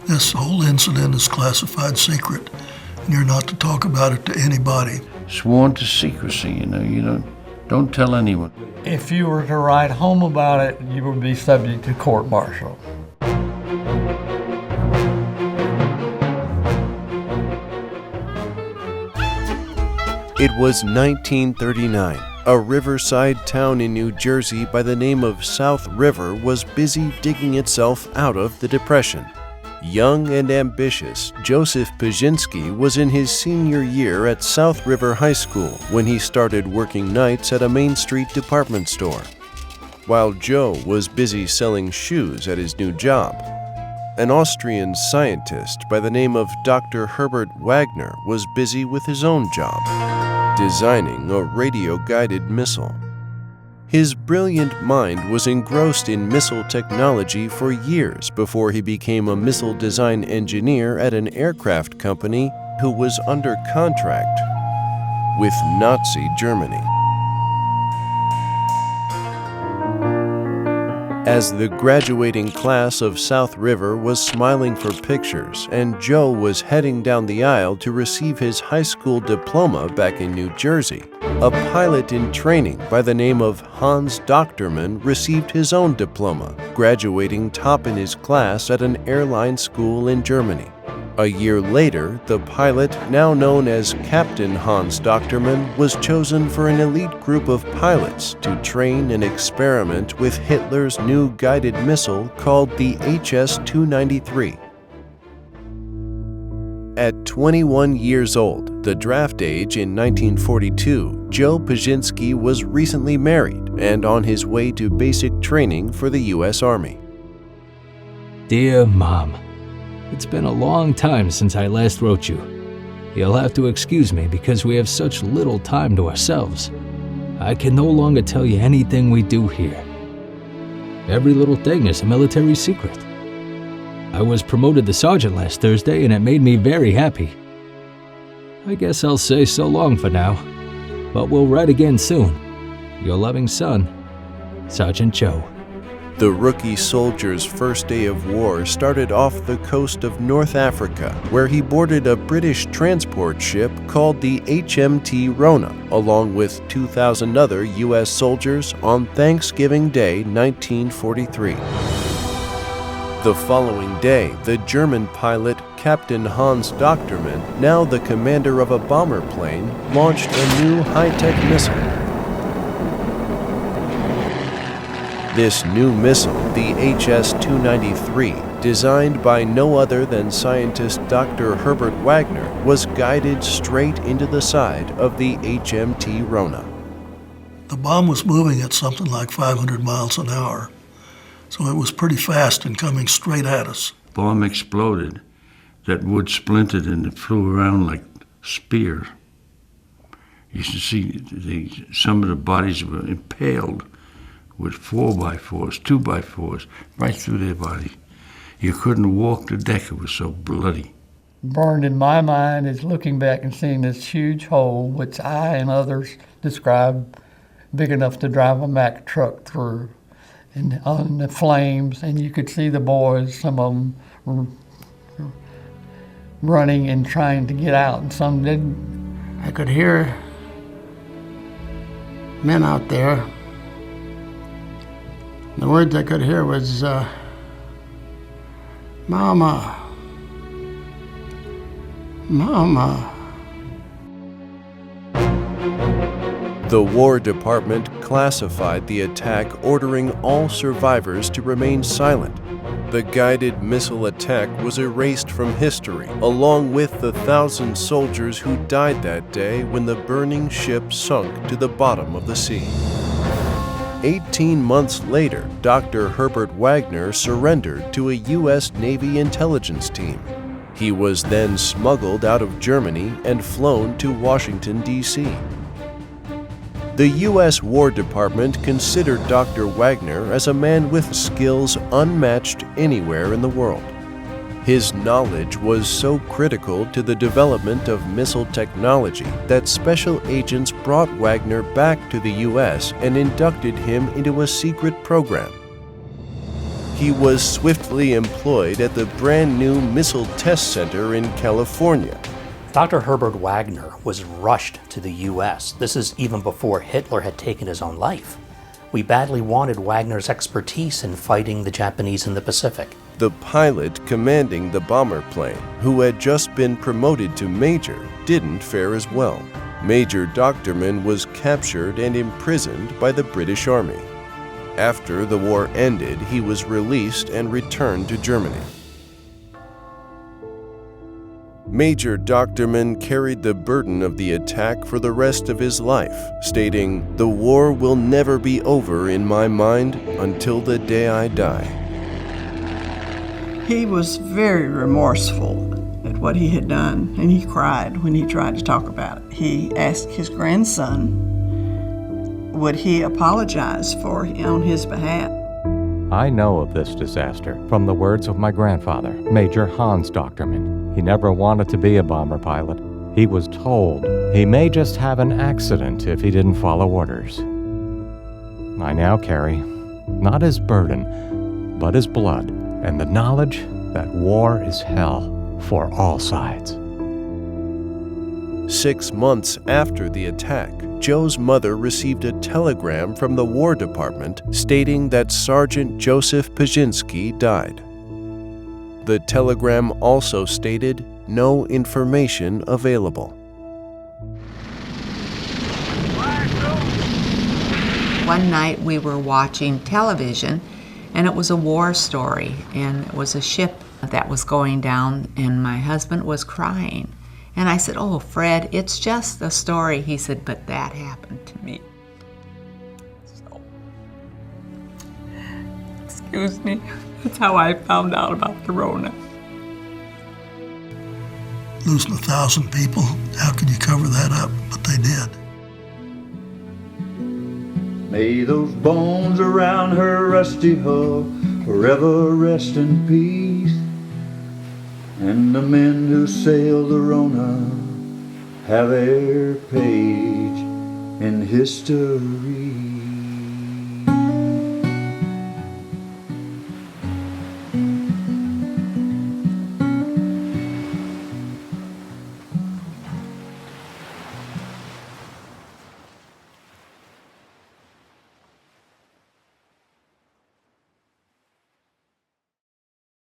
This whole incident is classified secret, and you're not to talk about it to anybody. Sworn to secrecy, you don't tell anyone. If you were to write home about it, you would be subject to court-martial. It was 1939. A riverside town in New Jersey by the name of South River was busy digging itself out of the Depression. Young and ambitious, Joseph Pajinski was in his senior year at South River High School when he started working nights at a Main Street department store. While Joe was busy selling shoes at his new job, an Austrian scientist by the name of Dr. Herbert Wagner was busy with his own job, designing a radio-guided missile. His brilliant mind was engrossed in missile technology for years before he became a missile design engineer at an aircraft company who was under contract with Nazi Germany. As the graduating class of South River was smiling for pictures and Joe was heading down the aisle to receive his high school diploma back in New Jersey, a pilot in training by the name of Hans Docterman received his own diploma, graduating top in his class at an airline school in Germany. A year later, the pilot, now known as Captain Hans Docterman, was chosen for an elite group of pilots to train and experiment with Hitler's new guided missile called the HS-293. At 21 years old, the draft age in 1942, Joe Pajinski was recently married and on his way to basic training for the U.S. Army. Dear Mom, it's been a long time since I last wrote you. You'll have to excuse me because we have such little time to ourselves. I can no longer tell you anything we do here. Every little thing is a military secret. I was promoted to sergeant last Thursday and it made me very happy. I guess I'll say so long for now, but we'll write again soon. Your loving son, Sergeant Joe. The rookie soldier's first day of war started off the coast of North Africa, where he boarded a British transport ship called the HMT Rohna, along with 2,000 other U.S. soldiers on Thanksgiving Day, 1943. The following day, the German pilot Captain Hans Docterman, now the commander of a bomber plane, launched a new high-tech missile. This new missile, the HS-293, designed by no other than scientist Dr. Herbert Wagner, was guided straight into the side of the HMT Rohna. The bomb was moving at something like 500 miles an hour, so it was pretty fast and coming straight at us. Bomb exploded. That wood splintered and it flew around like spears. You should see some of the bodies were impaled with 4x4s, 2x4s, right through their body. You couldn't walk the deck, it was so bloody. Burned in my mind is looking back and seeing this huge hole, which I and others describe big enough to drive a Mack truck through, and on the flames, and you could see the boys, some of them were running and trying to get out, and some didn't. I could hear men out there. The words I could hear was, Mama, Mama. The War Department classified the attack, ordering all survivors to remain silent. The guided missile attack was erased from history, along with the 1,000 soldiers who died that day when the burning ship sunk to the bottom of the sea. 18 months later, Dr. Herbert Wagner surrendered to a U.S. Navy intelligence team. He was then smuggled out of Germany and flown to Washington, D.C. The U.S. War Department considered Dr. Wagner as a man with skills unmatched anywhere in the world. His knowledge was so critical to the development of missile technology that special agents brought Wagner back to the U.S. and inducted him into a secret program. he was swiftly employed at the brand new Missile Test Center in California. Dr. Herbert Wagner was rushed to the U.S. This is even before Hitler had taken his own life. We badly wanted Wagner's expertise in fighting the Japanese in the Pacific. The pilot commanding the bomber plane, who had just been promoted to major, didn't fare as well. Major Doctorman was captured and imprisoned by the British Army. After the war ended, he was released and returned to Germany. Major Doctorman carried the burden of the attack for the rest of his life, stating, "The war will never be over in my mind until the day I die." He was very remorseful at what he had done, and he cried when he tried to talk about it. He asked his grandson, would he apologize on his behalf? I know of this disaster from the words of my grandfather, Major Hans Doctorman. He never wanted to be a bomber pilot. He was told he may just have an accident if he didn't follow orders. I now carry not his burden, but his blood, and the knowledge that war is hell for all sides. 6 months after the attack, Joe's mother received a telegram from the War Department stating that Sergeant Joseph Pajinski died. The telegram also stated no information available. One night we were watching television, and it was a war story, and it was a ship that was going down, and my husband was crying. And I said, "Oh, Fred, it's just a story." He said, "But that happened to me." So, excuse me, that's how I found out about the Rona. Losing 1,000 people, how could you cover that up? But they did. May those bones around her rusty hull forever rest in peace. And the men who sailed the Rona have their page in history.